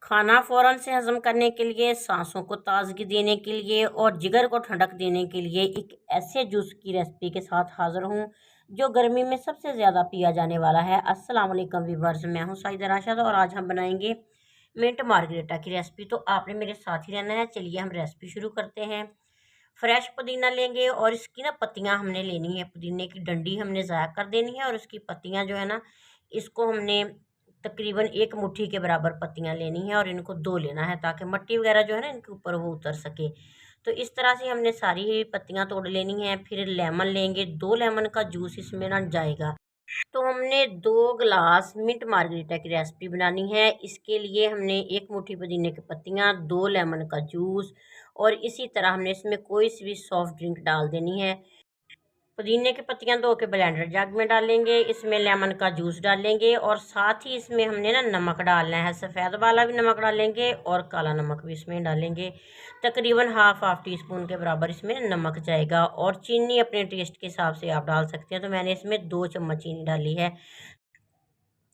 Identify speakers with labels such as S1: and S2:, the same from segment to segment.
S1: खाना फ़ौरन से हज़म करने के लिए, सांसों को ताज़गी देने के लिए और जिगर को ठंडक देने के लिए एक ऐसे जूस की रेसिपी के साथ हाज़िर हूँ, जो गर्मी में सबसे ज़्यादा पिया जाने वाला है। अस्सलाम वालेकुम व्यूअर्स, मैं हूँ साइदा राशिद और आज हम बनाएँगे मिंट मार्गरेटा की रेसिपी। तो आपने मेरे साथ ही रहना है। चलिए हम रेसिपी शुरू करते हैं। फ्रेश पुदीना लेंगे और इसकी ना पत्तियाँ हमने लेनी है। पुदीने की डंडी हमने ज़ाया कर देनी है और उसकी पत्तियाँ जो है ना, इसको हमने तकरीबन 1 मुट्ठी के बराबर पत्तियाँ लेनी है और इनको धो लेना है ताकि मिट्टी वगैरह जो है ना इनके ऊपर वो उतर सके। तो इस तरह से हमने सारी पत्तियाँ तोड़ लेनी है। फिर लेमन लेंगे, 2 लेमन का जूस इसमें ना जाएगा। तो हमने 2 ग्लास मिंट मार्गरीटा की रेसिपी बनानी है। इसके लिए हमने 1 मुट्ठी पुदीने की पत्तियाँ, 2 लेमन का जूस और इसी तरह हमने इसमें कोई सी भी सॉफ्ट ड्रिंक डाल देनी है। पुदीने की पत्तियाँ धो के ब्लेंडर जग में डालेंगे, इसमें लेमन का जूस डालेंगे और साथ ही इसमें हमने ना नमक डालना है। सफ़ेद वाला भी नमक डालेंगे और काला नमक भी इसमें डालेंगे। तकरीबन हाफ टी स्पून के बराबर इसमें नमक जाएगा और चीनी अपने टेस्ट के हिसाब से आप डाल सकते हैं। तो मैंने इसमें 2 चम्मच चीनी डाली है।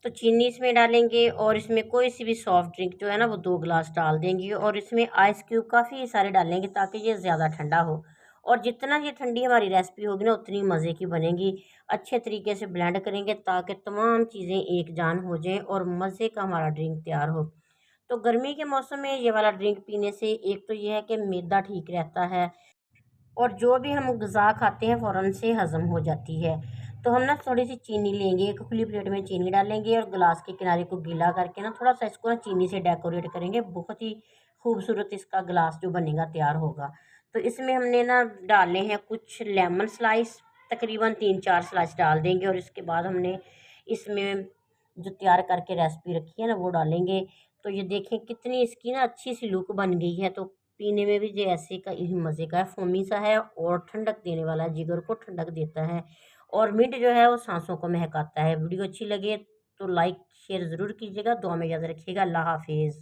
S1: तो चीनी इसमें डालेंगे और इसमें कोई सी भी सॉफ्ट ड्रिंक जो है ना वो 2 ग्लास डाल देंगे और इसमें आइस क्यूब काफ़ी सारे डालेंगे ताकि ये ज़्यादा ठंडा हो। और जितना ये ठंडी हमारी रेसिपी होगी ना उतनी मज़े की बनेगी। अच्छे तरीके से ब्लेंड करेंगे ताकि तमाम चीज़ें एक जान हो जाएँ और मज़े का हमारा ड्रिंक तैयार हो। तो गर्मी के मौसम में ये वाला ड्रिंक पीने से एक तो ये है कि मैदा ठीक रहता है और जो भी हम ग़िज़ा खाते हैं फ़ौरन से हज़म हो जाती है। तो हम ना थोड़ी-सी चीनी लेंगे, एक खुली प्लेट में चीनी डालेंगे और ग्लास के किनारे को गीला करके ना थोड़ा-सा इसको ना चीनी से डेकोरेट करेंगे। बहुत ही खूबसूरत इसका ग्लास जो बनेगा तैयार होगा। तो इसमें हमने ना डालने हैं कुछ लेमन स्लाइस, तकरीबन 3-4 स्लाइस डाल देंगे और इसके बाद हमने इसमें जो तैयार करके रेसिपी रखी है ना वो डालेंगे। तो ये देखें कितनी इसकी ना अच्छी-सी लुक बन गई है। तो पीने में भी जो ऐसे का ही मज़े का है, फ़ोमी सा है और ठंडक देने वाला है, जिगर को ठंडक देता है और मिंट जो है वो साँसों को महकाता है। वीडियो अच्छी लगे तो लाइक शेयर ज़रूर कीजिएगा। दुआ में याद रखिएगा। अल्लाह हाफ़िज़।